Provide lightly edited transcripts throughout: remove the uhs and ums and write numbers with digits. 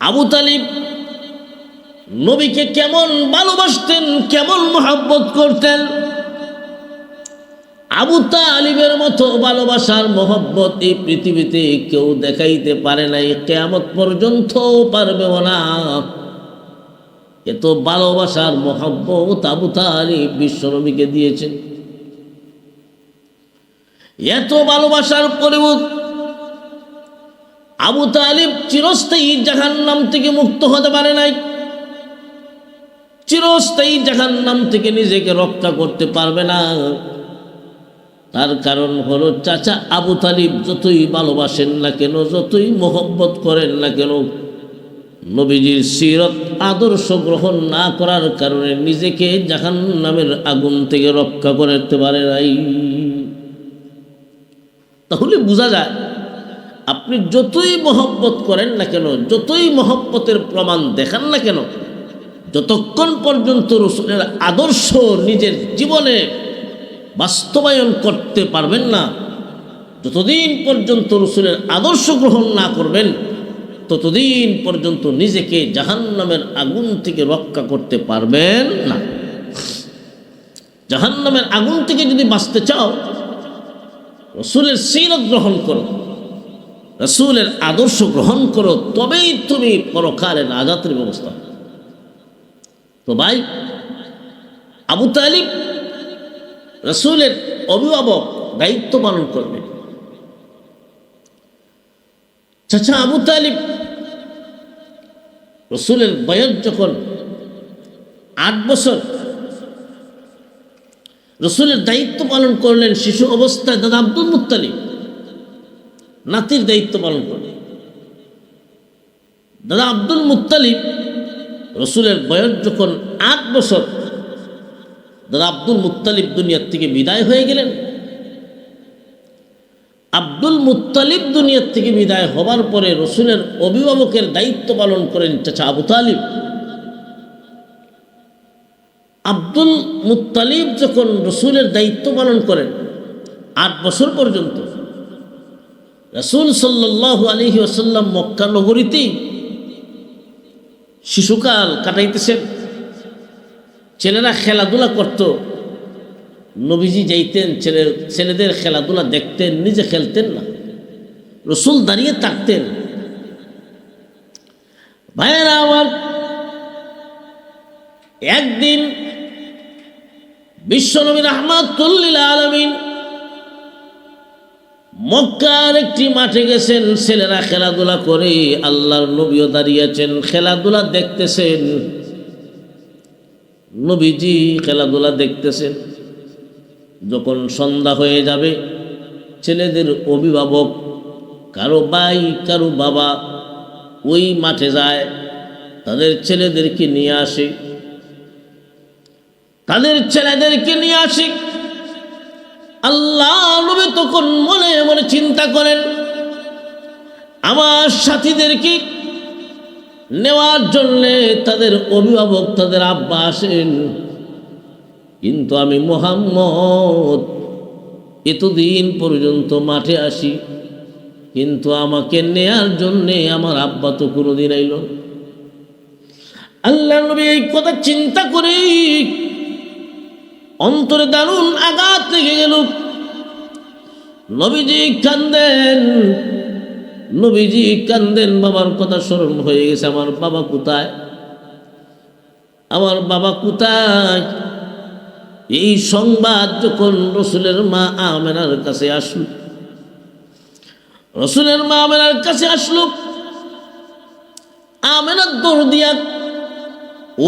আবু তালিব নবীকে কেমন ভালোবাসতেন, কেমন মহব্বত করতেন। আবু তালিবের মতো ভালোবাসার মহব্বত এই পৃথিবীতে কেউ দেখাইতে পারে নাই, কিয়ামত পর্যন্ত পারবেও না। এত ভালোবাসার মহব্বত আবু তালিব বিশ্বনবীকে দিয়েছেন। এত ভালোবাসার পরেও আবু তালিব চিরস্থায়ী জাহান্নাম থেকে মুক্ত হতে পারে নাই, চিরস্থায়ী জাহান্নাম থেকে নিজেকে রক্ষা করতে পারবে না। তার কারণ হলো চাচা আবু তালিব যতই ভালোবাসেন না কেন, যতই মহব্বত করেন না কেন, নবীজির সিরত আদর্শ গ্রহণ না করার কারণে নিজেকে জাহান্নামের আগুন থেকে রক্ষা করতে পারে নাই। তাহলে বোঝা যায় আপনি যতই মহব্বত করেন না কেন, যতই মহব্বতের প্রমাণ দেখান না কেন, যতক্ষণ পর্যন্ত রাসূলের আদর্শ নিজের জীবনে বাস্তবায়ন করতে পারবেন না, যতদিন পর্যন্ত রাসূলের আদর্শ গ্রহণ না করবেন, ততদিন পর্যন্ত নিজেকে জাহান্নামের আগুন থেকে রক্ষা করতে পারবেন না। জাহান্নামের আগুন থেকে যদি বাঁচতে চাও, রাসূলের সিরত গ্রহণ করো, রাসূলের আদর্শ গ্রহণ করো, তবেই তুমি পরকালের নাজাতের ব্যবস্থা। তো ভাই, আবু তালিব রাসূলের অভিভাবক, দায়িত্ব পালন করবে। চাচা আবু তালিব রাসূলের বয়স যখন 8 বছর, রাসূলের দায়িত্ব পালন করলেন শিশু অবস্থায় দাদা আব্দুল মুত্তালিব নাতির দায়িত্ব পালন করলেন। দাদা আব্দুল মুত্তালিব রাসূলের বয়স যখন 8 বছর, দাদা আব্দুল মুত্তালিব দুনিয়ার থেকে বিদায় হয়ে গেলেন। আব্দুল মুত্তালিব দুনিয়ার থেকে বিদায় হবার পরে রাসূলের অভিভাবকের দায়িত্ব পালন করেন চাচা আবু তালিব। আব্দুল মুত্তালিব যখন রাসূলের দায়িত্ব পালন করেন 8 বছর পর্যন্ত, রাসূল সাল্লাল্লাহু আলাইহি ওয়াসাল্লাম মক্কা নগরীতেই শিশুকাল কাটাইতেছেন। ছেলেরা খেলাধুলা করত, নবীজি যাইতেন ছেলেদের খেলাধুলা দেখতেন, নিজে খেলতেন না, রাসূল দাঁড়িয়ে থাকতেন। ভাইয়েরা আমার, একদিন বিশ্বনবী রাহমাতুল লিল আলামিন মক্কার একটি মাঠে গেছেন, ছেলেরা খেলাধুলা করে, আল্লাহর নবীও দাঁড়িয়েছেন, খেলাধুলা দেখতেছেন। নবীজি খেলাধুলা দেখতেছেন। যখন সন্ধ্যা হয়ে যাবে, ছেলেদের অভিভাবক, কারো ভাই কারো বাবা ওই মাঠে যায়, তাদের ছেলেদেরকে নিয়ে আসে, তাদের ছেলেদেরকে নিয়ে আসে। আল্লাহ নবী তখন মনে মনে চিন্তা করেন, আমার সাথীদেরকে নেওয়ার জন্যে তাদের অভিভাবক, তাদের আব্বা আসেন, কিন্তু আমি মুহাম্মদ এতদিন পর্যন্ত মাঠে আসি, কিন্তু আমাকে নেয়ার জন্যে আমার আব্বা তো কোনোদিন আইল না। আল্লাহ নবী এই কথা চিন্তা করে অন্তরে দারুণ আঘাত লেগে গেল। নবীজি কান্দেন, নবীজি কান্দেন, বাবার কথা স্মরণ হয়ে গেছে। আমার বাবা কোথায়, আমার বাবা কোথায়? এই সংবাদ যখন রাসূলের মা আমেনার কাছে আসলো, রাসূলের মা আমেনার কাছে আসলো, আমেনা দৌড় দিয়া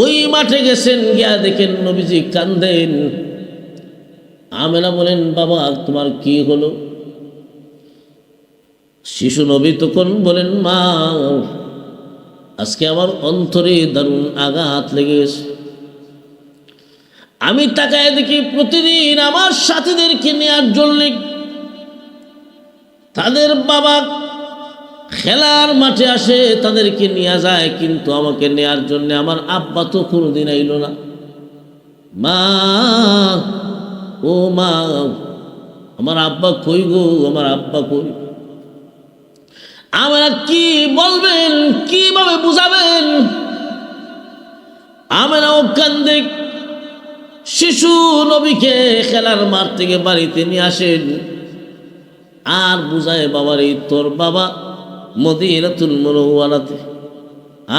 ওই মাঠে গেছেন, গিয়া দেখেন নবীজি কান্দেন। আমেনা বলেন, বাবা তোমার কি হলো? শিশু নবী তখন বলেন, মা আজকে আমার অন্তরে দারুণ আঘাত লেগে গেছে। আমি তাকায় দেখি প্রতিদিন আমার সাথীদেরকে নেওয়ার জন্য তাদের বাবা খেলার মাঠে আসে, তাদেরকে নিয়ে যায়, কিন্তু আমাকে নেয়ার জন্য আমার আব্বা তো কোনোদিন আইল না। মা, ও মা, আমার আব্বা কই গো, আমার আব্বা কই? আমরা কি বলবেন, কিভাবে বুঝাবেন? কান্দে। শিশু নবীকে খেলার মাঠ থেকে বাড়িতে নিয়ে আসেন আর বুঝায় বাবারে তোর বাবা মদিনাতুল মুনাওয়ারাতে,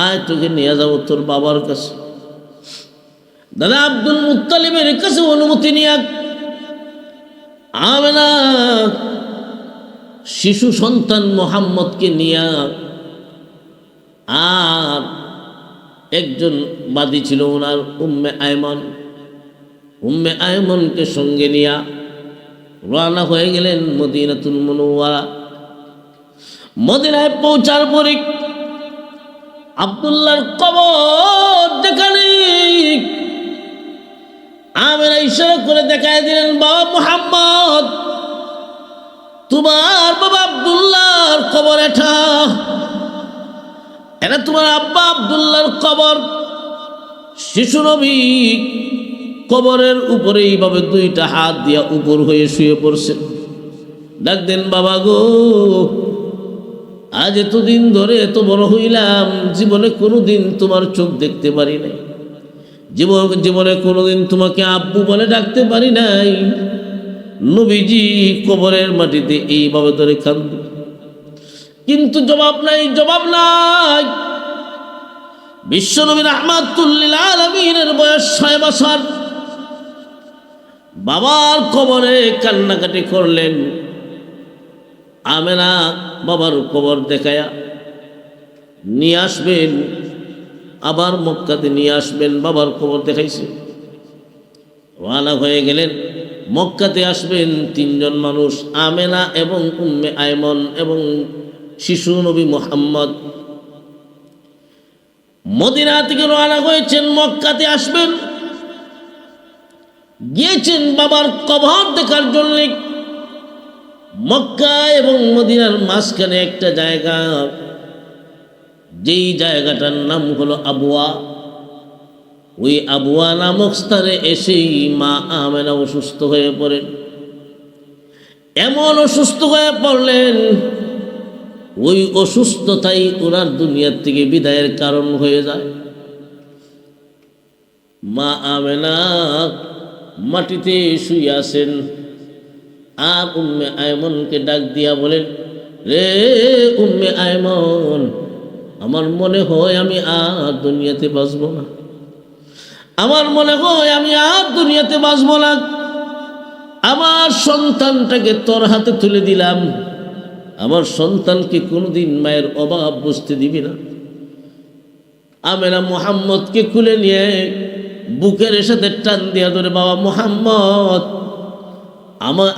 আয় তোকে নিয়ে যাবো তোর বাবার কাছে। দাদা আব্দুল মুত্তালিবের কাছে অনুমতি নিয়ে আমেনা শিশু সন্তান মোহাম্মদকে নিয়ে আর একজন বাদী ছিল ওনার উম্মে আয়মন, উম্মে আয়মনকে সঙ্গে নিয়ে রওনা হয়ে গেলেন মদিনাতুল মুনাওয়ারা। মদিনায় পৌঁছার পরে আব্দুল্লাহর কবর যেখানে আমেনা ইশারা করে দেখায় দিলেন, বাবা মুহাম্মদ তোমার বাবা আব্দুল্লাহর কবর, এটা তোমার আব্বা আব্দুল্লাহর কবর। শিশু নবী কবরের উপরে এইভাবে দুইটা হাত দিয়া উপর হয়ে শুয়ে পড়ছে। ডাক দেন, বাবা গো, আজ এতদিন ধরে এত বড় হইলাম, জীবনে কোনোদিন তোমার চোখ দেখতে পারি নাই, জীবনে কোনোদিন তোমাকে আব্বু বলে ডাকতে পারি নাই। নবীজি কবরের মাটিতে এইভাবে ধরে কাঁদ, কিন্তু জবাব নাই, জবাব নাই। বিশ্বনবী রাহমাতুল লিল আলামিনের বয়স 6 বছর, বাবার কবরে কান্নাকাটি করলেন। আমেনা বাবার কবর দেখায়া নিয়ে আসবেন, আবার মক্কাতে নিয়ে আসবেন, বাবার কবর দেখাইছে। রওনা হয়ে গেলেন, মক্কাতে আসবেন 3 জন মানুষ, আমেনা এবং উম্মে আয়মন এবং শিশু নবী মুহাম্মদ। মদিনা থেকে রওনা হয়েছেন, মক্কাতে আসবেন, গিয়েছেন বাবার কবর দেখার জন্য। মক্কা এবং মদিনার মাঝখানে একটা জায়গা, যেই জায়গাটার নাম হলো আবওয়া। ওই আবওয়া নামক স্থানে এসেই মা আমেনা অসুস্থ হয়ে পড়েন। এমন অসুস্থ হয়ে পড়লেন, ওই অসুস্থতাই ওনার দুনিয়ার থেকে বিদায়ের কারণ হয়ে যায়। মা আমেনা মাটিতে শুয়ে আছেন, আর উম্মে আয়মনকে ডাক দিয়া বলেন, রে উম্মে আয়মন, আমার মনে হয় আমি আর দুনিয়াতে বাঁচব না, আমার মনে হয় আমি আর দুনিয়াতে বাঁচব না। আমার সন্তানটাকে তোর হাতে তুলে দিলাম, আমার সন্তানকে কোনোদিন মায়ের অভাব বুঝতে দিবি না। আমেনা মুহাম্মদকে কুলে নিয়ে বুকের সাথে টান দিয়া ধরে, বাবা মুহাম্মদ,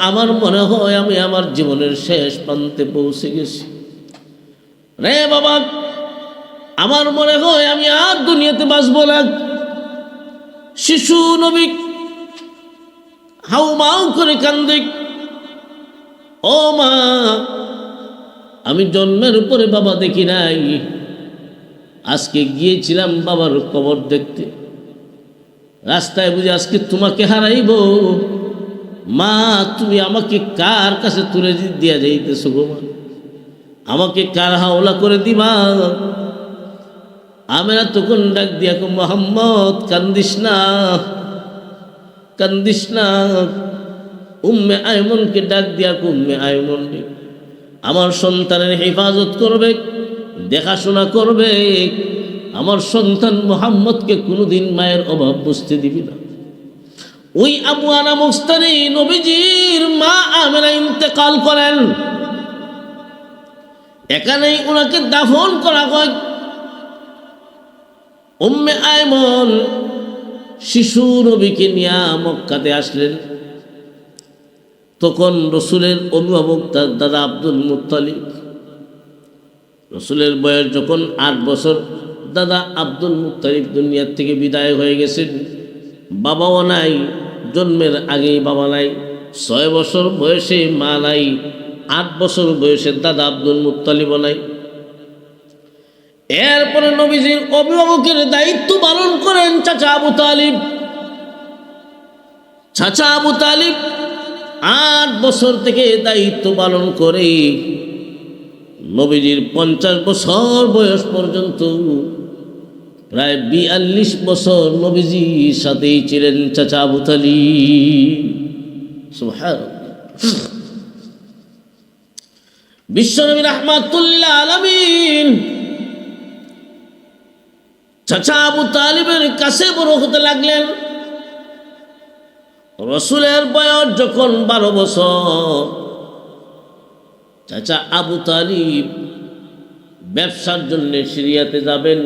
আমার মনে হয় আমি আমার জীবনের শেষ প্রান্তে পৌঁছে গেছি রে বাবা, আমার মনে হয় আমি আর দুনিয়াতে বাঁচব না। শিশু নবী হাউমাউ করে কান্দে, ও মা, আমি জন্মের উপরে বাবা দেখি নাই, আজকে গিয়েছিলাম বাবার কবর দেখতে, রাস্তায় বুঝে আজকে তোমাকে হারাইব। মা, তুমি আমাকে কার কাছে তুলে দিয়া যাইতেছ গো মা, আমাকে কার হাওলা করে দিবা? আমেনা তখন ডাক দিয়া, মোহাম্মদ কান্দিস না, কান্দিস না। উম্মে আয়মনকে ডাক দিয়া, উম্মে আয়মন, আমার সন্তানের হেফাজত করবে, দেখাশোনা করবে, আমার সন্তান মুহাম্মদকে কোনোদিন মায়ের অভাব বুঝতে দিবি না। ওই আবওয়া নামক স্থানে নবীজির মা আমেনা ইন্তেকাল করেন, এখানেই ওনাকে দাফন করা হয়। উম্মে আয়মন শিশু নবীকে নিয়ে মক্কাতে আসলেন। তখন রসুলের অভিভাবক তার দাদা আব্দুল মুত্তালিব, রসুলের বয়স যখন 8 বছর, দাদা আব্দুল মুত্তালিব দুনিয়ার থেকে বিদায় হয়ে গেছেন। বাবাও নাই, জন্মের আগেই বাবা নাই, 6 বছর বয়সে মা নাই, 8 বছর বয়সে দাদা আব্দুল মুত্তালিবও নাই। এরপরে নবীজির অভিভাবকের দায়িত্ব পালন করেন চাচা আবু তালিব। চাচা আবু তালিব 8 বছর থেকে দায়িত্ব পালন করে নবীজির 50 বছর বয়স পর্যন্ত প্রায় ৪২ বছর নবীজির সাথেই ছিলেন চাচা আবু তালিব। সুবহানাল্লাহ। বিশ্বনবী রাহমাতুল লিল আলামিন চাচা আবু তালিবের কাছে বড় হতে লাগলেন। রসুলের বয়স যখন 12 বছর, চাচা আবু তালিব ব্যবসার জন্য সিরিয়াতে যাবেন।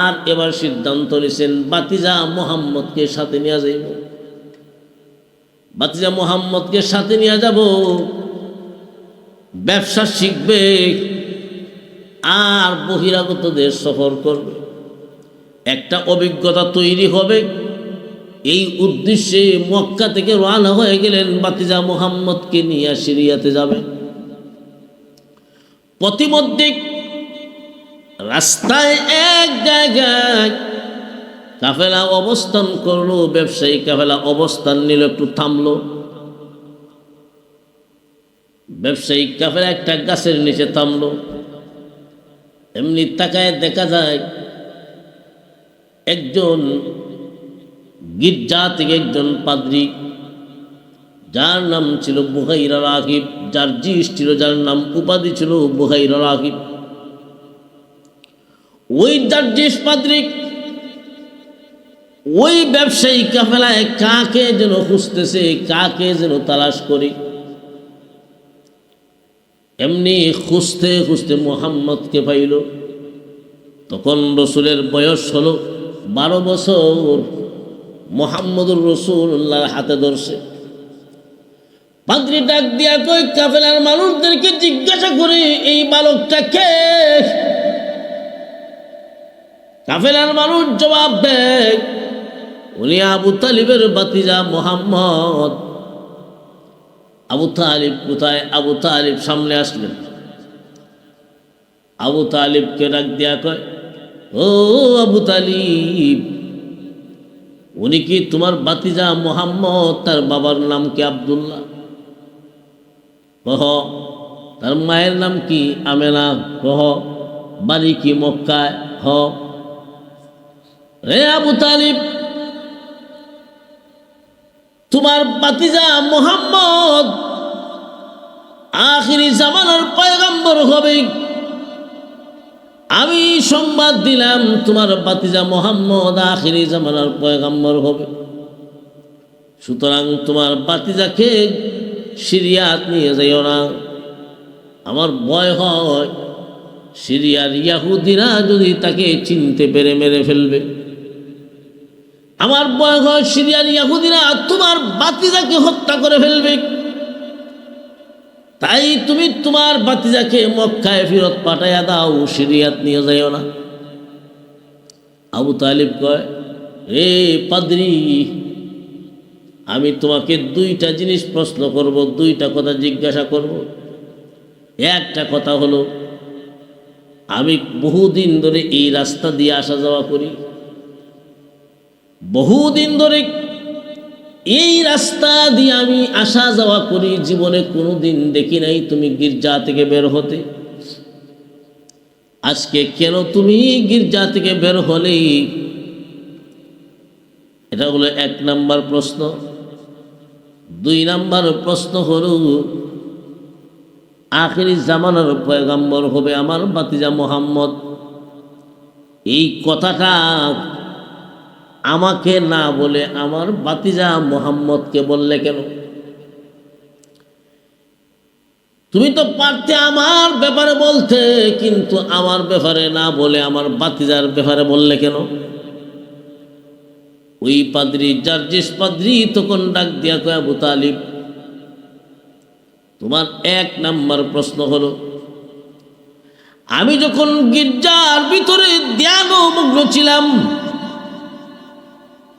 আর এবার সিদ্ধান্ত নিয়েছেন বাতিজা মুহাম্মদকে সাথে নিয়ে যাইব, বাতিজা মুহাম্মদকে সাথে নিয়ে যাব, ব্যবসা শিখবে আর বহিরাগত দেশ সফর করবে, একটা অভিজ্ঞতা তৈরি হবে। এই উদ্দেশ্যে মক্কা থেকে রওনা হয়ে গেলেন, বাতিজা মুহাম্মদকে নিয়ে সিরিয়াতে যাবে। প্রতিমধ্যে রাস্তায় এক জায়গায় কাফেলা অবস্থান করলো, ব্যবসায়ী কাফেলা অবস্থান নিল, একটু থামলো। ব্যবসায়িক কাফেলা একটা গাছের নিচে থামলো। এমনি তাকায় দেখা যায় একজন গির্জা থেকে একজন পাদ্রী, যার নাম ছিল বুহাইরা রাগিব, যার জিস ছিল, যার নাম উপাধি ছিল বুহাইরা রাগিব। ওই জার্জিস পাদ্রী ওই ব্যবসায়ী কাফেলায় কাকে যেন খুঁজতেছে, কাকে যেন তালাশ করে। এমনি খুঁজতে খুঁজতে মুহাম্মদকে পাইল। তখন রসুলের বয়স হলো 12 বছর। মুহাম্মদুর রাসূলুল্লাহর হাতে ধরছে। পাদ্রী ডাক দিয়া কই, কাফেলার মানুষদেরকে জিজ্ঞাসা করে এই বালকটা কে? কাফেলার মানুষ জবাব দেয়, উনি আবু তালিবের বাতিজা মুহাম্মদ। আবু তালিব কোথায়? আবু তালিব সামনে আসলেন। আবু তালিবকে ডাক দিয়া কয়, ও আবু তালিব, উনি কি তোমার বাতিজা মুহাম্মদ? তার বাবার নাম কি? আব্দুল্লাহ। কহ। তার মায়ের নাম কি? আমেনা। কহ। বাড়ি কি? মক্কায়। হ। রে আবু তালিব, তোমার বাতিজা মুহাম্মদ আখিরি জামানার পয়গম্বর হবে। আমি সংবাদ দিলাম তোমার বাতিজা মুহাম্মদ আখিরি জামানার পয়গম্বর হবে। সুতরাং তোমার বাতিজাকে সিরিয়াত নিয়ে যাইও না। আমার ভয় হয় সিরিয়ার ইয়াহুদিরা যদি তাকে চিনতে পেরে মেরে ফেলবে। আমার ভয় হয় সিরিয়ার ইয়াহুদিরা তোমার বাতিজাকে হত্যা করে ফেলবে। তাই তুমি তোমার বাতিজাকে মক্কায় ফেরত পাঠাইয়া দাও, সিরিয়াত নিয়ে যাইও না। আবু তালিব কয়, রে পাদ্রী, আমি তোমাকে 2টা জিনিস প্রশ্ন করব, 2টা কথা জিজ্ঞাসা করব। একটা কথা হলো, আমি বহুদিন ধরে এই রাস্তা দিয়ে আসা যাওয়া করি, বহুদিন ধরে এই রাস্তা দিয়ে আমি আসা যাওয়া করি, জীবনে কোনোদিন দেখি নাই তুমি গির্জা থেকে বের হতে। আজকে কেন তুমি গির্জা থেকে বের হলে? এটা হলো 1 নাম্বার প্রশ্ন। 2 নাম্বার প্রশ্ন হলো, আখিরি জামানার পয়গম্বর হবে আমার বাতিজা মুহাম্মদ, এই কথাটা আমাকে না বলে আমার বাতিজা মুহাম্মদকে বললে কেন? তুমি তো পারতে আমার ব্যাপারে বলতে, কিন্তু আমার ব্যাপারে না বলে আমার বাতিজার ব্যাপারে বললে কেন? ওই পাদ্রী, জার্জিস পাদ্রী তখন ডাক দিয়া কয়, আবু তালিব, তোমার 1 নাম্বার প্রশ্ন হলো, আমি যখন গির্জার ভিতরে ধ্যানমগ্ন ছিলাম,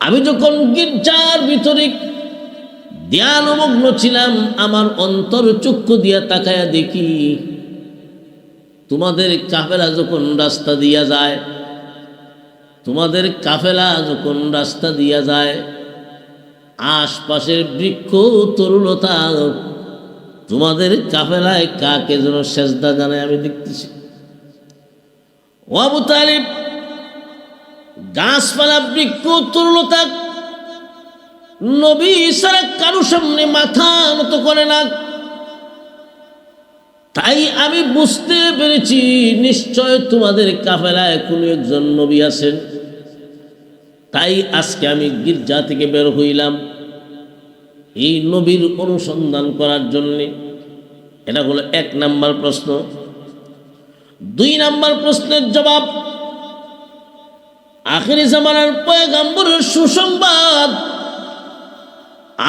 আমি যখন গির্জার ভিতরে ধ্যানমগ্ন ছিলাম, আমার অন্তর চক্ষু দিয়া তাকায়া দেখি তোমাদের কাফেলা যখন রাস্তা দিয়া যায়, তোমাদের কাফেলা যখন রাস্তা দিয়া যায়, আশপাশের বৃক্ষ তরুলতা তোমাদের কাফেলায় কাকে যেন সেজদা জানায় আমি দেখতেছি। ও আবু তালিব, গাছপালা বৃক্ষ তরুলতা নবী ছাড়া কারো সামনে মাথা নত করে না। তাই আমি বুঝতে পেরেছি নিশ্চয় তোমাদের কাফেলায় কোনো একজন নবী আছেন। তাই আজকে আমি গির্জা থেকে বের হইলাম এই নবীর অনুসন্ধান করার জন্যে। এটা হলো 1 নাম্বার প্রশ্ন। 2 নাম্বার প্রশ্নের জবাব, আখিরি জামানার পয়গম্বরের সুসংবাদ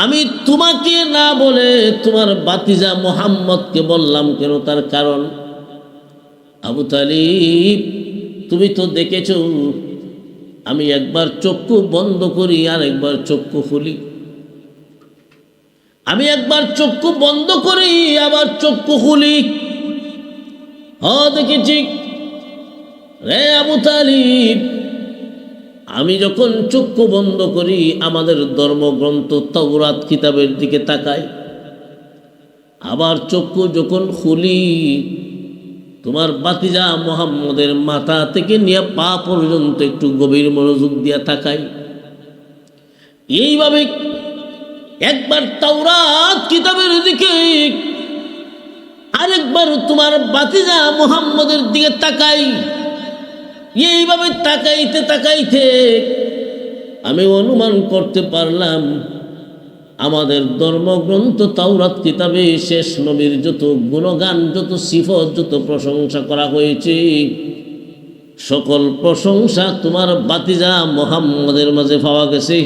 আমি তোমাকে না বলে তোমার বাতিজা মুহাম্মদকে বললাম কেন? তার কারণ, আবু তালিব তুমি তো দেখেছ আমি একবার চক্ষু বন্ধ করি আর একবার চক্ষু খুলি, আমি একবার চক্ষু বন্ধ করি আবার চক্ষু খুলি। দেখেছি রে আবু তালিব, আমি যখন চক্ষু বন্ধ করি আমাদের ধর্মগ্রন্থ তাওরাত কিতাবের দিকে তাকাই, আবার চক্ষু যখন খুলি তোমার বাতিজা মুহাম্মদের মাথা থেকে নিয়ে পা পর্যন্ত একটু গভীর মনোযোগ দিয়ে তাকাই। এইভাবে একবার তাওরাত কিতাবের দিকে আরেকবার তোমার বাতিজা মুহাম্মদের দিকে তাকাই। এইভাবে তাকাইতে তাকাইতে আমি অনুমান করতে পারলাম আমাদের ধর্মগ্রন্থ তাওরাত কিতাবে শেষ নবীর যত গুণগান, যত সিফত, যত প্রশংসা করা হয়েছে সকল প্রশংসা তোমার বাতিজা মুহাম্মদের মাঝে পাওয়া গেছে,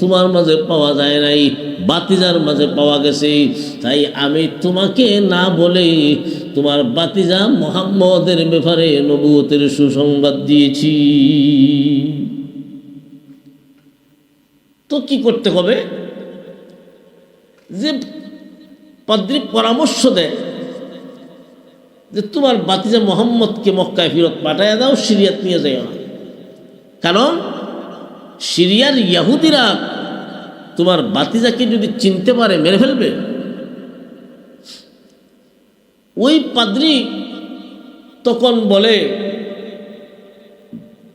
তোমার মাঝে পাওয়া যায় নাই, বাতিজার মাঝে পাওয়া গেছে। তাই আমি তোমাকে না বলে তোমার বাতিজা মুহাম্মদের ব্যাপারে নবুয়তের সুসংবাদ দিয়েছি। তো কি করতে হবে? যে পাদ্রী পরামর্শ দেয় যে তোমার বাতিজা মুহাম্মদকে মক্কায় ফিরত পাঠাইয়া দাও, সিরিয়াত নিয়ে যাও না। কারণ সিরিয়ার ইহুদিরা তোমার বাতিজাকে যদি চিনতে পারে মেরে ফেলবে। ওই পাদ্রী তখন বলে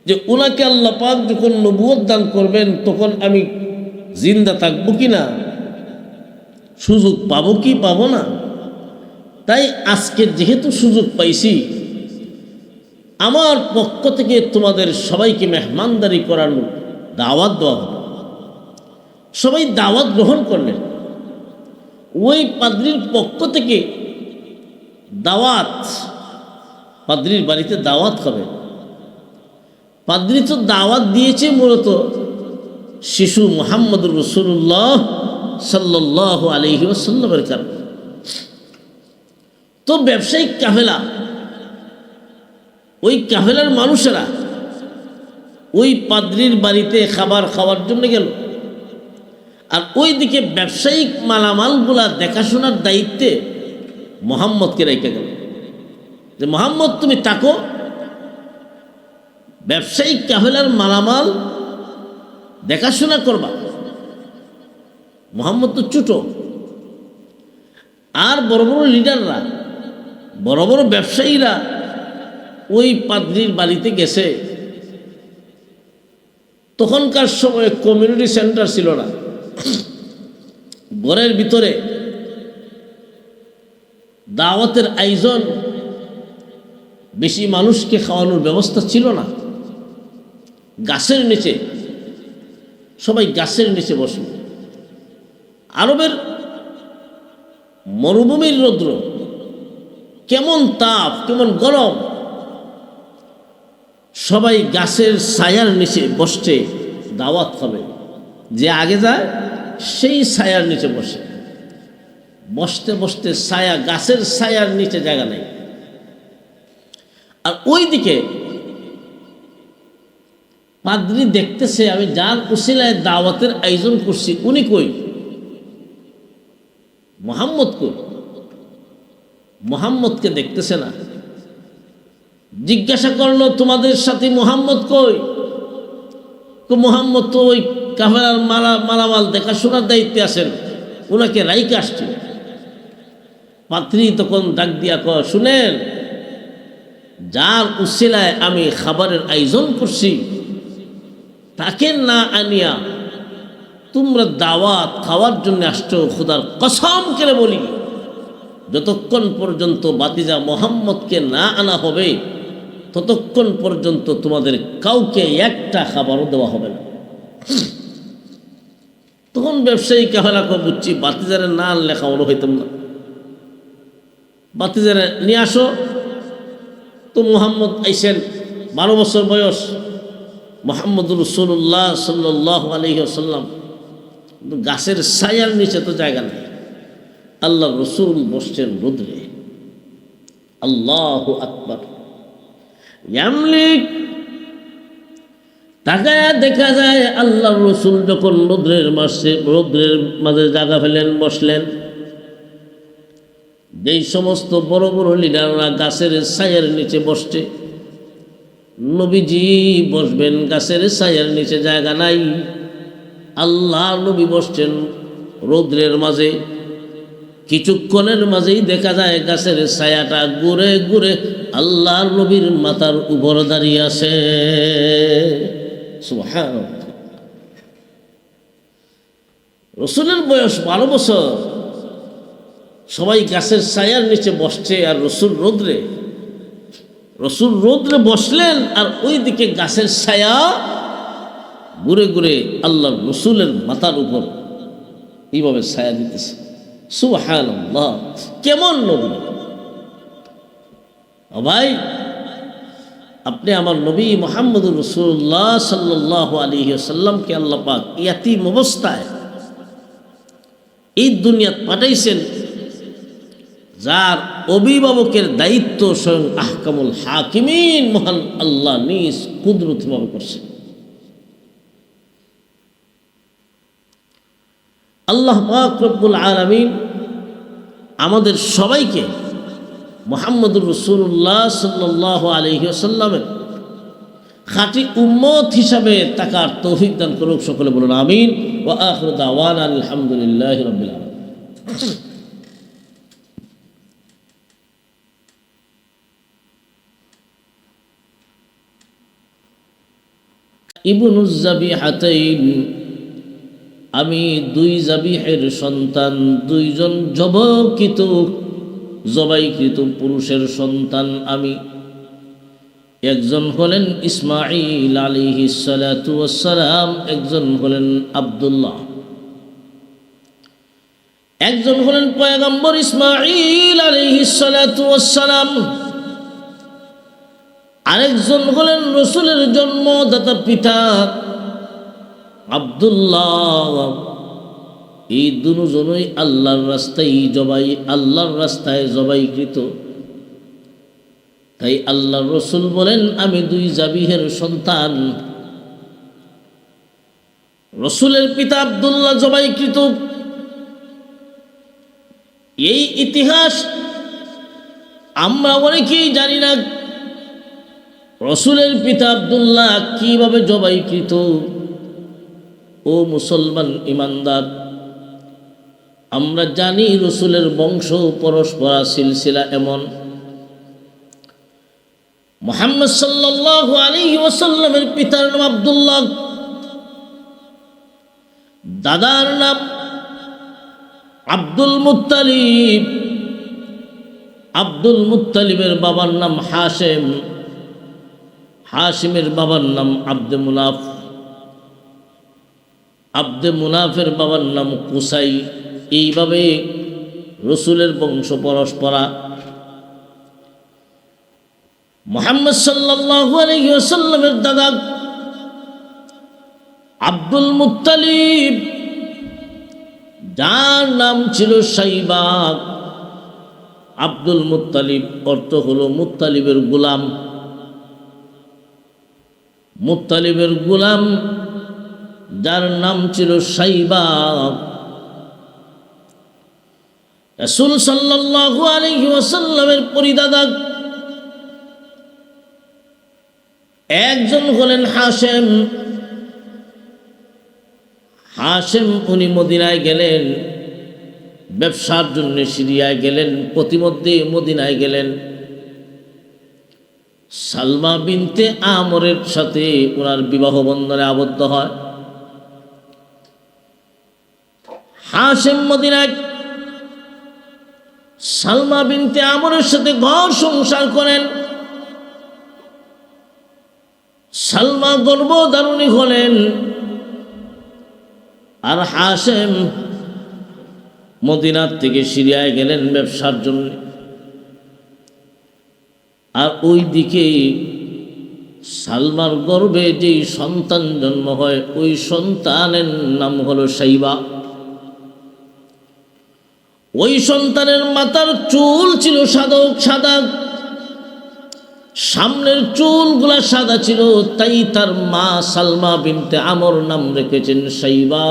যে ওনাকে আল্লাহ পাক যখন নবুয়ত দান করবেন তখন আমি জিন্দা থাকবো কি না, সুযোগ পাবো কি পাবো না। তাই আজকে যেহেতু সুযোগ পাইছি আমার পক্ষ থেকে তোমাদের সবাইকে মেহমানদারি করানো দাওয়াত দেওয়া হবে। সবাই দাওয়াত গ্রহণ করলেন। ওই পাদ্রীর পক্ষ থেকে দাওয়াত, পাদ্রীর বাড়িতে দাওয়াত হবে। পাদ্রী তো দাওয়াত দিয়েছে মূলত শিশু মুহাম্মদুর রাসূলুল্লাহ সাল্লাল্লাহু আলাইহি ওয়াসাল্লামের কারণে। তো ব্যবসায়িক কাফেলা, ওই কাফেলার মানুষেরা ওই পাদ্রীর বাড়িতে খাবার খাওয়ার জন্য গেল, আর ওইদিকে ব্যবসায়িক মালামালগুলা দেখাশোনার দায়িত্বে মুহাম্মদকে রেখে গেল যে মুহাম্মদ তুমি থাকো, ব্যবসায়িক কাফেলার মালামাল দেখাশোনা করবা। মুহাম্মদ তো ছোট, আর বড় বড় লিডাররা, বড় বড় ব্যবসায়ীরা ওই পাদ্রীর বাড়িতে গেছে। তখনকার সময়ে কমিউনিটি সেন্টার ছিল না, ঘরের ভিতরে দাওয়াতের আয়োজন, বেশি মানুষকে খাওয়ানোর ব্যবস্থা ছিল না। গাছের নিচে সবাই গাছের নিচে বসল। আরবের মরুভূমির রৌদ্র, কেমন তাপ, কেমন গরম, সবাই গাছের ছায়ার নিচে বসছে দাওয়াত হবে। যে আগে যায় সেই ছায়ার নিচে বসে, বসতে বসতে ছায়া, গাছের ছায়ার নিচে জায়গা নেই। আর ওই দিকে পাদ্রী দেখতেছে আমি যার উসিলায় দাওয়াতের আয়োজন করছি উনি কই, মুহাম্মদ কই। মুহাম্মদকে দেখতেছে না। জিজ্ঞাসা করলো তোমাদের সাথে মুহাম্মদ কই? মুহাম্মদ তো ওই কাফেলার মালামাল দেখাশোনার দায়িত্বে আছেন, ওনাকে রাইকে আসছে। পাত্রী তখন ডাক দিয়া কয়, শুনেন, যার উসিলায় আমি খাবারের আয়োজন করছি তাকে না আনিয়া তোমরা দাওয়াত খাওয়ার জন্য আসছো, খোদার কসম করে বলি যতক্ষণ পর্যন্ত বাতিজা মোহাম্মদকে না আনা হবে ততক্ষণ পর্যন্ত তোমাদের কাউকে একটা খাবারও দেওয়া হবে না। তখন ব্যবসায়ী কেহলাকে বুঝছি বাতিজারে না আনলে খাওয়ানো হইতাম না, বাতিজারে নিয়ে আসো। তো মোহাম্মদ আইসেন, 12 বছর বয়স, মোহাম্মদ রসুল্লাহ সাল্লাল্লাহু আলাইহি ওয়াসাল্লাম। গাছের ছায়ার নিচে তো জায়গা নেই, আল্লাহ রসুল বসছেন রোদ্রে। আল্লাহু আকবার। তাকায়া দেখা যায় আল্লাহ রসুল যখন রোদ্রের মাঝে জায়গা ফেলেন, বসলেন। যেই সমস্ত বড় বড় লিডাররা গাছের ছায়ার নিচে বসছে, নবীজি বসবেন গাছের ছায়ার নিচে জায়গা নাই, আল্লাহ নবী বসছেন রৌদ্রের মাঝে। কিছুক্ষণের মাঝেই দেখা যায় গাছের ছায়াটা ঘুরে ঘুরে আল্লাহ নবীর মাথার উপর দাঁড়িয়ে আছে। সুবহানাল্লাহ। রসুলের বয়স 12 বছর, সবাই গাছের ছায়ার নিচে বসছে আর রসুল রৌদ্রে বসলেন, আর ওই দিকে গাছের ছায়া ঘুরে ঘুরে আল্লাহ রসুলের মাথার উপর এইভাবে ছায়া দিতেছে। সুবহানাল্লাহ, কেমন নবী! ভাই, আপনি আমার নবী মুহাম্মদুর রাসূলুল্লাহ সাল্লাল্লাহু আলাইহি ওয়াসাল্লামকে আল্লাহ পাক ইয়াতীম অবস্থায় এই দুনিয়াত পাঠাইছেন, যার অভিভাবকের দায়িত্ব স্বয়ং আহকামুল হাকিমিন মহান আল্লাহ নিজ কুদরতিভাবে করছেন। আল্লাহ পাক রব্বুল আলামিন আমাদের সবাইকে মুহাম্মদুর রাসূলুল্লাহ সাল্লাল্লাহু আলাইহি ওয়াসাল্লামের খাঁটি উম্মত হিসাবে তাকার তৌফিক দান করুক। সকলে বলুন আমিন। ওয়া আখিরু দাওয়ানা আলহামদুলিল্লাহি রাব্বিল আলামিন। ইবনুজ যাবিহাতাইন, আমি 2 যাবিহের সন্তান, 2 জন জবাইকৃত পুরুষের সন্তান আমি। একজন হলেন ইসমাঈল আলাইহিস সালাতু ওয়াস সালাম, একজন হলেন আব্দুল্লাহ। একজন হলেন পয়গম্বর ইসমাঈল আলাইহিস সালাতু ওয়াস সালাম, আরেকজন হলেন রসুলের জন্মদাতা পিতা আব্দুল্লাহ। এই দুজনই আল্লাহর রাস্তায় জবাইকৃত। তাই আল্লাহ রসুল বলেন আমি 2 যাবিহের সন্তান। রসুলের পিতা আব্দুল্লাহ জবাইকৃত। এই ইতিহাস আমরা অনেকেই জানি না, রসুলের পিতা আব্দুল্লাহ কিভাবে জবাইকৃত। ও মুসলমান ইমানদার, আমরা জানি রসুলের বংশ পরস্পরা সিলসিলা এমন। মুহাম্মদ সাল্লাল্লাহু আলাইহি ওয়াসাল্লামের পিতার নাম আব্দুল্লাহ, দাদার নাম আব্দুল মুত্তালিব, আব্দুল মুত্তালিবের বাবার নাম হাশেম, হাশিমের বাবার নাম আব্দে মুনাফ, আব্দে মুনাফের বাবার নাম কুসাই। এইভাবে রসুলের বংশ পরস্পরা। মুহাম্মদ সাল্লাল্লাহু আলাইহি ওয়াসাল্লামের দাদা আব্দুল মুত্তালিব, যার নাম ছিল সাইবা। আব্দুল মুত্তালিব অর্থ হলো মুত্তালিবের গোলাম। মুত্তালিবের গোলাম যার নাম ছিল সাইবা। রাসূল সাল্লাল্লাহু আলাইহি ওয়াসাল্লামের পরিদাদা একজন হলেন হাশেম। হাশেম উনি মদিনায় গেলেন, ব্যবসার জন্য সিরিয়ায় গেলেন, প্রতিমধ্যে মদিনায় গেলেন। সালমা বিনতে আমরের সাথে ওনার বিবাহ বন্ধনে আবদ্ধ হয়। হাশেম মদিনায় সালমা বিনতে আমরের সাথে ঘর সংসার করেন। সালমা গর্ভধারিণী হলেন, আর হাশেম মদিনার থেকে সিরিয়ায় গেলেন ব্যবসার জন্য। আর ওই দিকে সালমার গর্ভে যেই সন্তান জন্ম হয় ওই সন্তানের নাম হলো সাইবা। ওই সন্তানের মাথার চুল ছিল সাদা, সামনের চুলগুলা সাদা ছিল, তাই তার মা সালমা বিনতে আমর নাম রেখেছেন সাইবা।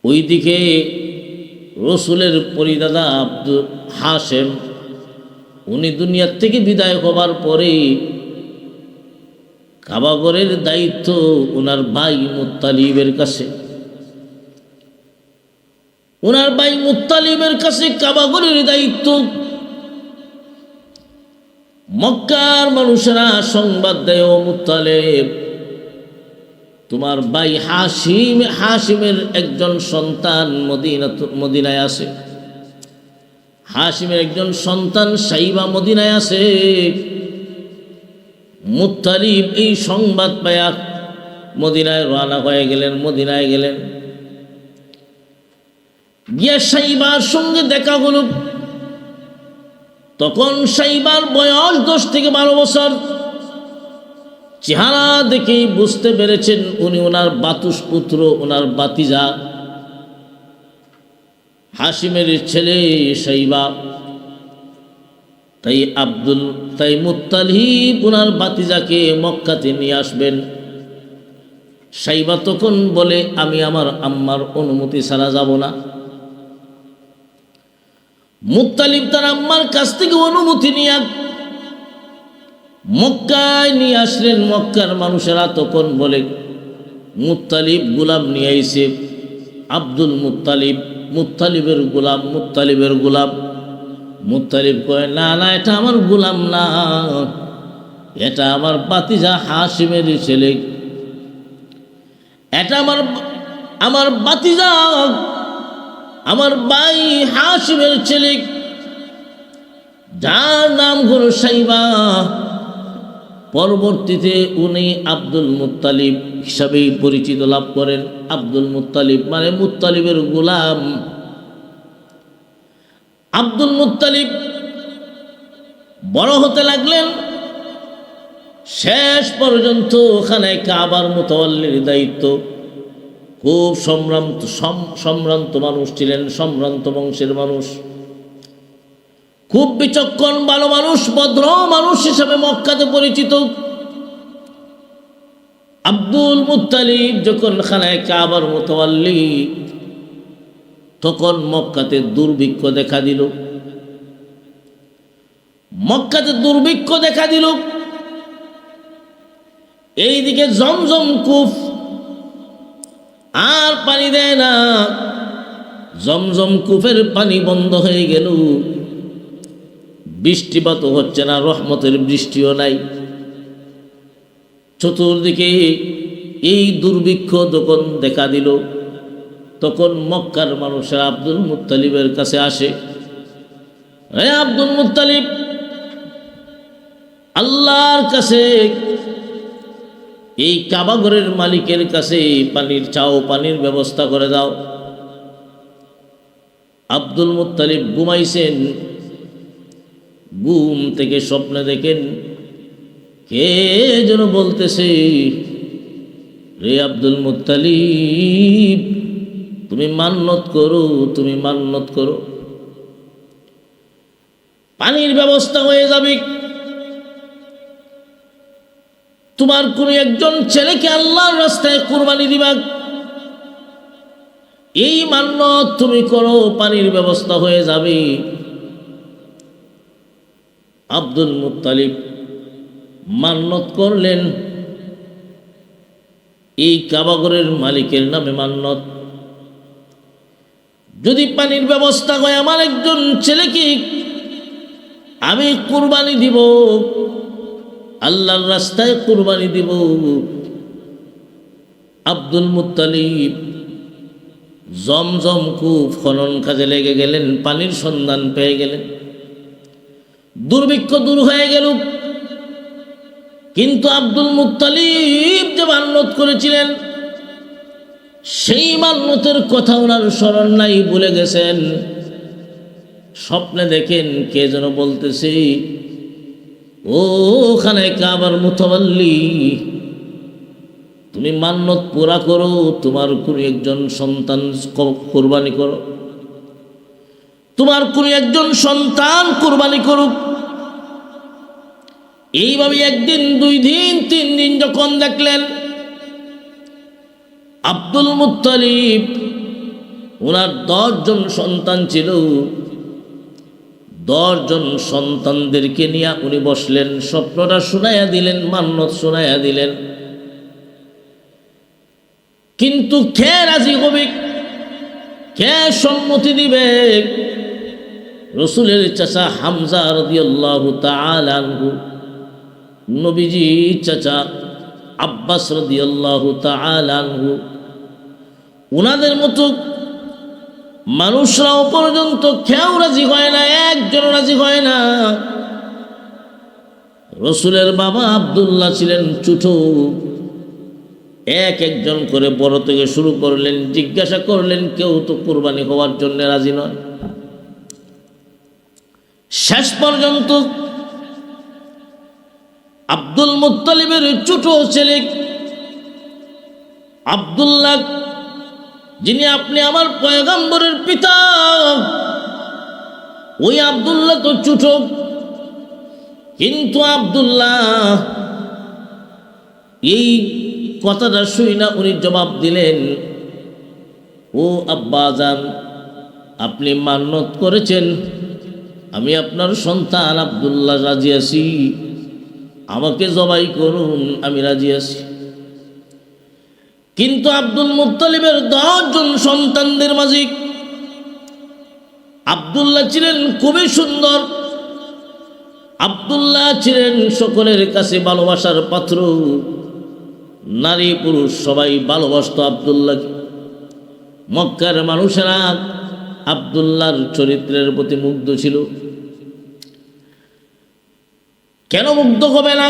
ওইদিকে রসুলের পরিদাদা আব্দুল হাশেম উনি দুনিয়ার থেকে বিদায় হবার পরে কাবাগরের দায়িত্ব ওনার ভাই মুত্তালিবের কাছে। ওনার ভাই মুত্তালিবের কাছে কাবাগরের দায়িত্ব। মক্কার মানুষেরা সংবাদ দেয়, ও মুত্তালিব, তোমার ভাই হাশিমের একজন সন্তান মদিনায় আছে। হাশিমের একজন সন্তান সাইবা মদিনায় আছে। মুত্তালিব এই সংবাদ পায়া মদিনায় রওনা হয়ে গেলেন। মদিনায় গেলেন, গিয়া সাইবার সঙ্গে দেখা হলো। তখন সাইবার বয়স 10 থেকে 12 বছর। চেহারা দেখেই বুঝতে পেরেছেন উনি ওনার বাতুস পুত্র, ওনার বাতিজা হাশিমের ছেলে সাইবা। তাই মুত্তালিব ওনার বাতিজাকে মক্কাতে নিয়ে আসবেন। সাইবা তখন বলে, আমি আমার আম্মার অনুমতি ছাড়া যাব না। মুত্তালিব তার আম্মার কাছ থেকে অনুমতি নিয়ে মক্কায় নিয়ে আসলেন। মক্কার মানুষেরা তখন বলে, মুত্তালিব গোলাম নিয়ে আইছে। আব্দুল মুত্তালিব, মুত্তালিবের গোলাম, মুত্তালিবের গোলাম। মুত্তালিব কয়, না না, এটা আমার গোলাম না, এটা আমার বাতিজা হাশিমের ছেলে, এটা আমার বাতিজা, আমার ভাই হাশিমের ছেলে, যার নাম হলো সাইবা। পরবর্তীতে উনি আব্দুল মুত্তালিব হিসাবেই পরিচিত লাভ করেন। আব্দুল মুত্তালিব মানে মুত্তালিবের গোলাম। আব্দুল মুত্তালিব বড় হতে লাগলেন। শেষ পর্যন্ত ওখানে কাবার মুতাওয়াল্লির দায়িত্ব। খুব সম্ভ্রান্ত মানুষ ছিলেন, সম্ভ্রান্ত বংশের মানুষ, খুব বিচক্ষণ, ভালো মানুষ, ভদ্র মানুষ হিসাবে মক্কাতে পরিচিত। আব্দুল মুত্তালিব যখন খানায় কাবার মুতাওয়াল্লি, তখন মক্কাতে দুর্ভিক্ষ দেখা দিল। মক্কাতে দুর্ভিক্ষ দেখা দিল। এইদিকে জমজম কূপ আর পানি দেয় না। জমজম কূপের পানি বন্ধ হয়ে গেল। বৃষ্টিপাত হচ্ছে না, রহমতের বৃষ্টিও নাই। চতুর্দিকে এই দুর্ভিক্ষ যখন দেখা দিল, তখন মক্কার মানুষেরা আব্দুল মুত্তালিবের কাছে আসে। হে আব্দুল মুত্তালিব, আল্লাহর কাছে, এই কাবাঘরের মালিকের কাছে পানির চাও, পানির ব্যবস্থা করে দাও। Abdul Muttalib ঘুমাইছেন। ঘুম থেকে স্বপ্নে দেখেন কে যেন বলতেছে, রে আব্দুল মুত্তালিব, তুমি মান্নত করো, তুমি মান্নত করো, পানির ব্যবস্থা হয়ে যাবে। তোমার কোন একজন ছেলেকে আল্লাহর রাস্তায় কুরবানি দিবা, এই মান্নত তুমি করো, পানির ব্যবস্থা হয়ে যাবে। আব্দুল মুত্তালিব মান্নত করলেন, এই কাবাঘরের মালিকের নামে মান্নত, যদি পানির ব্যবস্থা হয় আমার একজন ছেলেকে আমি কুরবানি দিব, আল্লাহর রাস্তায় কুরবানি দিব। আব্দুল মুত্তালিব জমজম কূপ খনন কাজে লেগে গেলেন, পানির সন্ধান পেয়ে গেলেন। দুর্ভিক্ষ দূর হয়ে গেল, কিন্তু আব্দুল মুত্তালিব যে মান্যত করেছিলেন সেই মান্যতের কথা ওনার স্মরণ নাই, ভুলে গেছেন। স্বপ্নে দেখেন কে যেন বলতেছে, ও ওখানে কাবার মুতাওয়াল্লি, তুমি মান্যত পুরা করো, তোমার কোন একজন সন্তান কুরবানি করো, তোমার কোন একজন সন্তান কুরবানি করুক। এইভাবে একদিন, 2 দিন, 3 দিন যখন দেখলেন আব্দুল মুত্তালিব ওনার 10 জন সন্তান ছিল, 10 জন সন্তানদেরকে নিয়ে উনি বসলেন, স্বপ্নটা শুনাইয়া দিলেন, মান্যত শুনাইয়া দিলেন। কিন্তু কে রাজি হবে, কে সম্মতি দিবে? রসুলের চাচা হামজা রাদিয়াল্লাহু তাআলা আনহু, নবীজি চাচা আব্বাস রাদিয়াল্লাহু তাআলা আনহু, ওনাদের মতো মানুষরাও পর্যন্ত কেউ রাজি হয় না, একজন রাজি হয় না। রসুলের বাবা আব্দুল্লাহ ছিলেন ছোট, একজন করে বড় থেকে শুরু করলেন, জিজ্ঞাসা করলেন, কেউ তো কুরবানি হওয়ার জন্য রাজি নয়। শেষ পর্যন্ত আব্দুল মুত্তালিবের ছোট ছেলে আব্দুল্লাহ, যিনি আপনি আমার পয়গম্বরের পিতা, ওই আব্দুল্লাহ তো ছোট, কিন্তু আব্দুল্লাহ এই কথাটা শুই না উনি জবাব দিলেন, ও আব্বাজান, আপনি মান্যত করেছেন, আমি আপনার সন্তান আব্দুল্লাহ রাজি আছি, আমাকে জবাই করুন, আমি রাজি আছি। কিন্তু আব্দুল মুত্তালিবের 10 জন সন্তানদের মাঝে আব্দুল্লাহ ছিলেন খুবই সুন্দর, আব্দুল্লাহ ছিলেন সকলের কাছে ভালোবাসার পাত্র, নারী পুরুষ সবাই ভালোবাসত আব্দুল্লাহকে। মক্কার মানুষেরা আব্দুল্লাহর চরিত্রের প্রতি মুগ্ধ ছিল। কেন মুগ্ধ হবে না?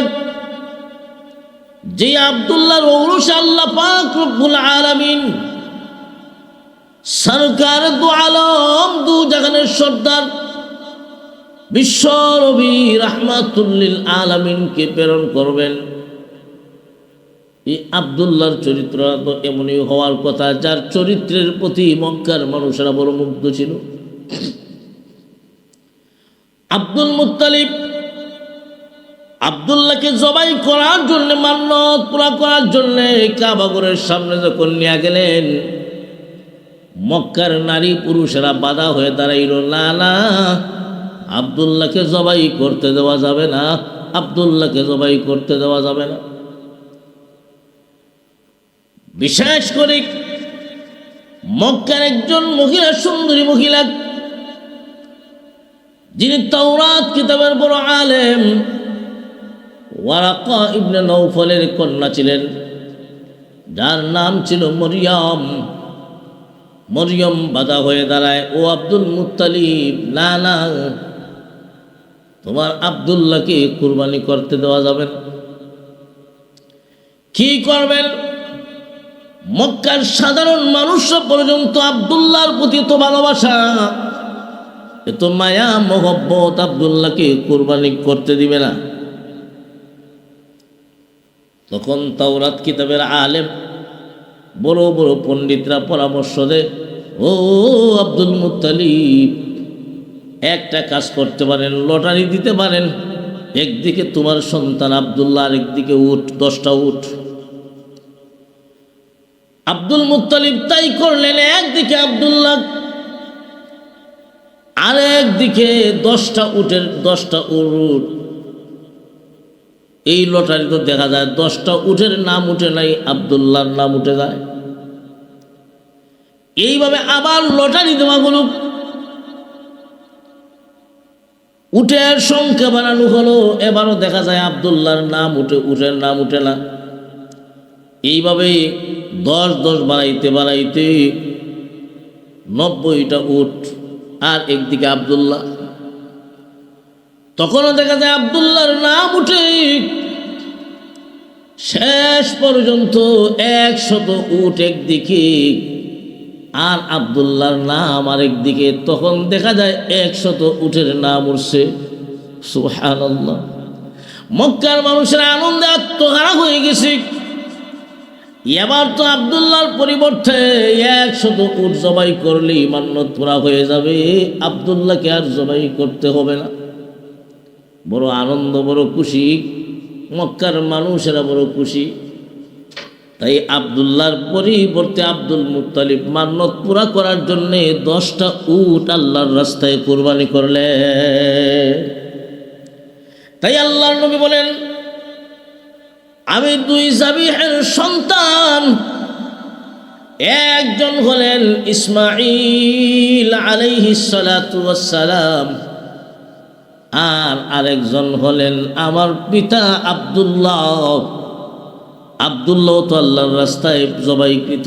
যে আব্দুল্লাহর ঔরস আল্লাহ পাক রব্বুল আলামিন সরকার দু আলম, 2 জাহানের সর্দার বিশ্ব নবী রাহমাতুল লিল আলামিনকে প্রেরণ করবেন। এই আব্দুল্লাহর চরিত্র তো এমনই হওয়ার কথা, যার চরিত্রের প্রতি মক্কার মানুষেরা বড় মুগ্ধ ছিল। আব্দুল মুত্তালিব আব্দুল্লাহকে জবাই করার জন্য, মান্যত পুরা করার জন্য কাবাগরের সামনে যখন নিয়ে গেলেন, মক্কার নারী পুরুষেরা বাধা হয়ে দাঁড়াইল, না না, আব্দুল্লাহকে জবাই করতে দেওয়া যাবে না, আব্দুল্লাহকে জবাই করতে দেওয়া যাবে না। বিশেষ করে মক্কার একজন মহিলা, সুন্দরী মহিলা, যিনি তাওরাত কিতাবের বড় আলেম, ওয়ারাকা ইবনে নওফলের কন্যা ছিলেন, যার নাম ছিল মরিয়ম। মরিয়ম বাধা হয়ে দাঁড়ায়, ও আব্দুল মুত্তালিব, না না, তোমার আব্দুল্লাহকে কুরবানি করতে দেওয়া যাবে না। কি করবেন? মক্কার সাধারণ মানুষরা পর্যন্ত আব্দুল্লাহর প্রতি তো ভালোবাসা, এত মায়া মহব্বত, আব্দুল্লাহকে কুরবানি করতে দিবে না। তখন তাওরাত কিতাবের আলেম, বড় বড় পণ্ডিতরা পরামর্শ দেয়, ও আব্দুল মুত্তালিব, একটা কাজ করতে পারেন, লটারি দিতে পারেন, একদিকে তোমার সন্তান আব্দুল্লাহ, আরেকদিকে উট, 10টা উট। আব্দুল মুত্তালিব তাই করলেন, একদিকে আব্দুল্লাহ, আরেকদিকে 10টা উটের 10টা উট। এই লটারি তো দেখা যায় 10টা উটের নাম উঠে নাই, আব্দুল্লাহর নাম উঠে যায়। এইভাবে আবার লটারি দেওয়া হলো, উটের সংখ্যা বাড়ানো হলো, এবারও দেখা যায় আব্দুল্লাহর নাম উটের নাম উঠে না। এইভাবেই 10 বাড়াইতে বাড়াইতে 90টা উট, আর একদিকে আব্দুল্লাহ। তখনও দেখা যায় আব্দুল্লাহর নাম উঠে, শেষ পর্যন্ত 100 উট একদিকে আর আব্দুল্লাহর নাম আরেকদিকে। তখন দেখা যায় 100 উটের নাম উঠছে। সুবহানাল্লাহ। মক্কার মানুষের আনন্দে আত্মহারা হয়ে গেছে। এবার তো আব্দুল্লাহর পরিবর্তে 100 উট জবাই করলেই মান্যত পুরা হয়ে যাবে, আব্দুল্লাহকে আর জবাই করতে হবে না। বড় আনন্দ, বড় খুশি, মক্কার মানুষেরা বড় খুশি। তাই আব্দুল্লাহর পরিবর্তে আব্দুল মুত্তালিব মান্যত পুরা করার জন্যে 10টা উট আল্লাহর রাস্তায় কুরবানি করলেন। তাই আল্লাহর নবী বলেন, আমি 2 যাবিহের সন্তান, একজন হলেন ইসমাঈল আলাইহিস সালাতু ওয়াস সালাম, আর আরেকজন হলেন আমার পিতা আব্দুল্লাহ। আব্দুল্লাহ তো আল্লাহর রাস্তায় জবাইকৃত।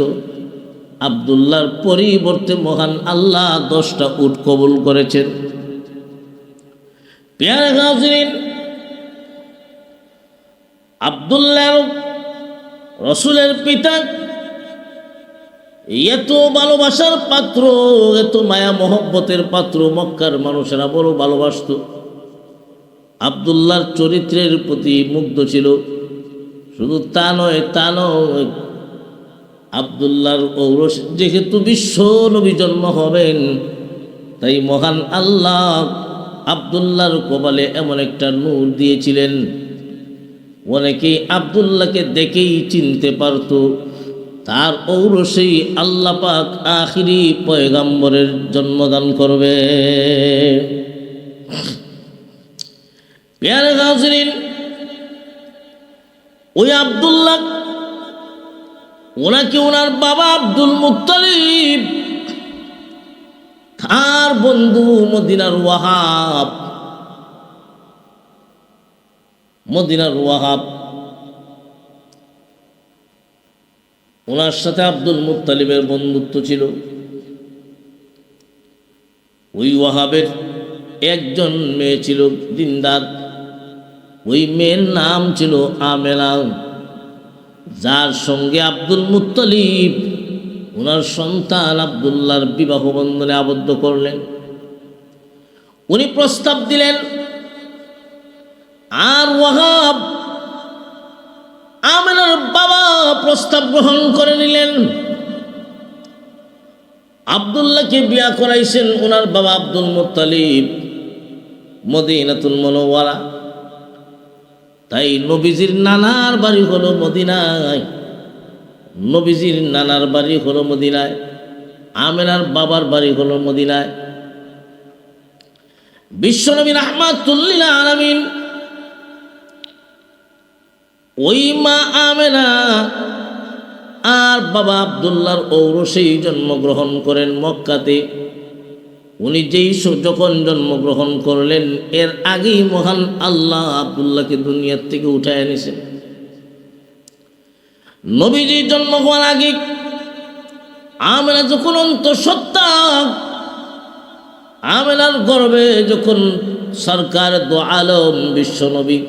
আব্দুল্লাহর পরিবর্তে মহান আল্লাহ 10টা উট কবুল করেছেন। প্রিয় হাজিরিন, আব্দুল্লাহ রসুলের পিতা এত ভালোবাসার পাত্র, এত মায়া মহব্বতের পাত্র, মক্কার মানুষেরা বড় ভালোবাসত। আব্দুল্লাহর চরিত্রের প্রতি মুগ্ধ ছিল। শুধু তা নয়, আব্দুল্লাহর ঔরস যেহেতু বিশ্ব নবী জন্ম হবেন, তাই মহান আল্লাহ আব্দুল্লাহর কপালে এমন একটা নূর দিয়েছিলেন, অনেকেই আব্দুল্লাহকে দেখেই চিনতে পারত। তার ঔরসেই আল্লাহ পাক আখিরি পয়গাম্বরের জন্মদান করবে। প্রিয় হাজিরিন, ওই আব্দুল্লাহ, ওনাকে ওনার বাবা আব্দুল মুত্তালিব, তার বন্ধু মদিনার ওয়াহাব, ওনার সাথে আব্দুল মুত্তালিবের বন্ধুত্ব ছিল। ওই ওয়াহাবের একজন মেয়ে ছিল দিনদার, ওই মেয়ের নাম ছিল আমেনা, যার সঙ্গে আব্দুল মুত্তালিব ওনার সন্তান আব্দুল্লাহর বিবাহ বন্ধনে আবদ্ধ করলেন। উনি প্রস্তাব দিলেন, আর ওয়াহাব আমেনার বাবা প্রস্তাব গ্রহণ করে নিলেন। আব্দুল্লাহকে বিয়া করাইছেন ওনার বাবা আব্দুল মুত্তালিব মদিনাতুল মুনাওয়ারা। তাই নবীজির নানার বাড়ি হলো মদিনায়, নবীজির নানার বাড়ি হলো মদিনায়, আমেনার বাবার বাড়ি হলো মদিনায়। বিশ্বনবী রাহমাতুল লিল আলামিন ওই মা আমেনা আর বাবা আব্দুল্লাহর ঔরসেই জন্মগ্রহণ করেন মক্কাতে। উনি যখন জন্মগ্রহণ করলেন, এর আগেই মহান আল্লাহ আব্দুল্লাহকে দুনিয়ার থেকে উঠায় এনেছেন। নবীজি জন্ম হওয়ার আগে আমেনা যখন অন্তঃসত্ত্বা, আমেনার গর্ভে যখন সরকার দো আলম বিশ্ব নবী,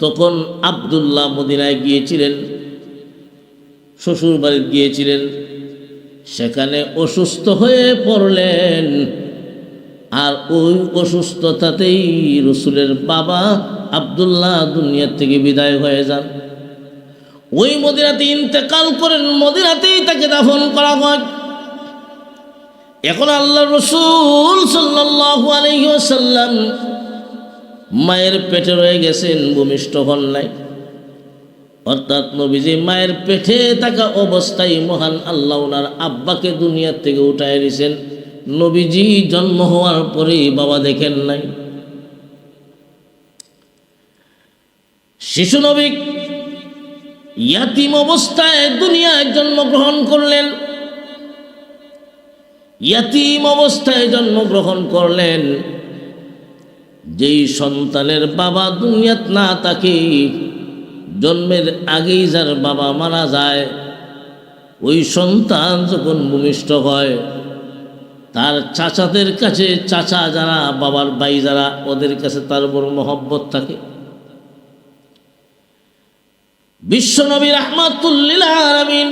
তখন আব্দুল্লাহ মদিনায় গিয়েছিলেন, শ্বশুর বাড়ি গিয়েছিলেন। সেখানে অসুস্থ হয়ে পড়লেন, আর ওই অসুস্থতাতেই রসুলের বাবা আব্দুল্লাহ দুনিয়ার থেকে বিদায় হয়ে যান। ওই মদিনাতে ইন্তেকাল করেন, মদিনাতেই তাকে দাফন করা হয়। এখন আল্লাহ রসুল সাল্লাল্লাহু আলাইহি ওয়াসাল্লাম মায়ের পেটে রয়ে গেছেন, ভূমিষ্ঠ হন নাই। অর্থাৎ নবীজি মায়ের পেটে থাকা অবস্থায় মহান আল্লাহ ওনার আব্বাকে দুনিয়ার থেকে উঠায় দিয়েছেন। নবীজি জন্ম হওয়ার পরেই বাবা দেখেন নাই। শিশু নবী ইয়াতিম অবস্থায় দুনিয়ায় জন্মগ্রহণ করলেন, ইয়াতিম অবস্থায় জন্মগ্রহণ করলেন। যেই সন্তানের বাবা দুনিয়াত না থাকে, জন্মের আগেই যার বাবা মারা যায়, ওই সন্তান যখন ভূমিষ্ঠ হয় তার চাচাদের কাছে, চাচা যারা বাবার ভাই যারা, ওদের কাছে তার বড় মহব্বত থাকে। বিশ্বনবী রাহমাতুল লিল আলামিন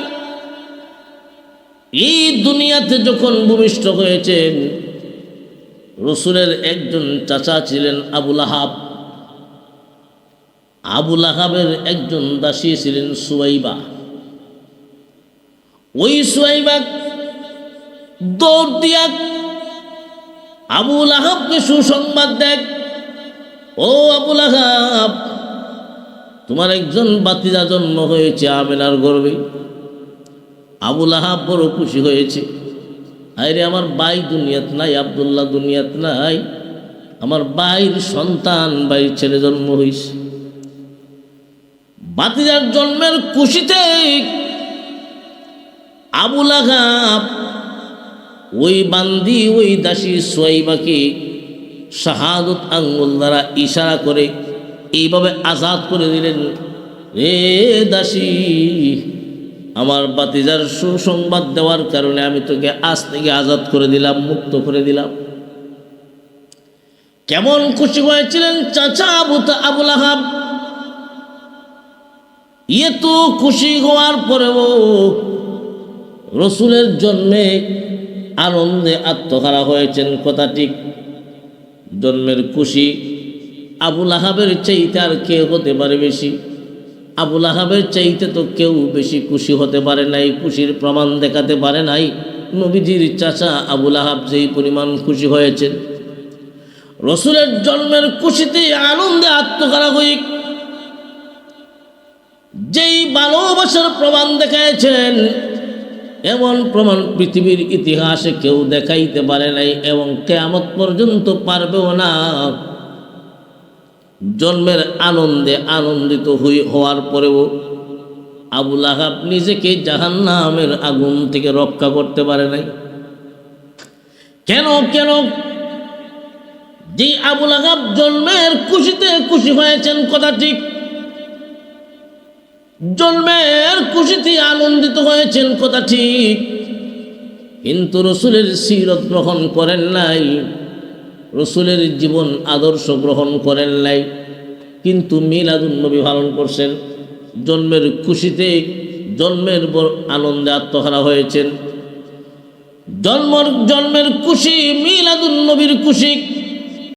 এই দুনিয়াতে যখন ভূমিষ্ঠ হয়েছেন, রসুলের একজন চাচা ছিলেন আবু লাহাব। আবু লাহাবের একজন দাসী ছিলেন সুয়াইবা। ওই সুয়াইবা দৌড় দিয়া আবু লাহাবকে সুসংবাদ দেয়, ও আবু লাহাব, তোমার একজন বাতিজা জন্ম হয়েছে আমেনার গর্ভে। আবু লাহাব বড় খুশি হয়েছে। আরে আমার ভাই দুনিয়াত নাই, আব্দুল্লাহ দুনিয়াত নাই, আমার ভাইয়ের সন্তান, ভাইয়ের ছেলে জন্ম হয়েছে। বাতিজার জন্মের খুশিতে আবু লাহাব ওই বান্দি, ওই দাসী সুয়াইবাকে শাহাদত আঙ্গুল দ্বারা ইশারা করে এইভাবে আজাদ করে দিলেন, রে দাসী, আমার বাতিজার সুসংবাদ দেওয়ার কারণে আমি তোকে আজ থেকে আজাদ করে দিলাম, মুক্ত করে দিলাম। কেমন খুশি হয়েছিলেন চাচা আবু লাহাব। তো খুশি হওয়ার পরেও রসুলের জন্মে আনন্দে আত্মহারা হয়েছেন, কথা ঠিক। জন্মের খুশি আবু লাহাবের চাইতে আর কে হতে পারে বেশি? আবু লাহাবের চাইতে তো কেউ বেশি খুশি হতে পারে নাই, খুশির প্রমাণ দেখাতে পারে নাই। নবীজির চাচা আবু লাহাব যেই পরিমাণ খুশি হয়েছেন, রসুলের জন্মের খুশিতে আনন্দে আত্মহারা হয়ে যেই ভালোবাসার প্রমাণ দেখাইছেন, এমন প্রমাণ পৃথিবীর ইতিহাসে কেউ দেখাইতে পারে নাই এবং কিয়ামত পর্যন্ত পারবেও না। জন্মের আনন্দে আনন্দিত হওয়ার পরেও আবু লাহাব নিজেকে জাহান্নামের আগুন থেকে রক্ষা করতে পারে নাই। কেন? যে আবু লাহাব জন্মের খুশিতে খুশি হয়েছেন, কথা ঠিক, জন্মের খুশিতে আনন্দিত হয়েছেন, কথা ঠিক, কিন্তু রসুলের সিরত গ্রহণ করেন নাই, রসুলের জীবন আদর্শ গ্রহণ করেন নাই, কিন্তু মিলাদুন নবী পালন করছেন। জন্মের খুশিতে, জন্মের আনন্দে আত্মহারা হয়েছেন। জন্মের খুশি, মিলাদুন নবীর খুশি,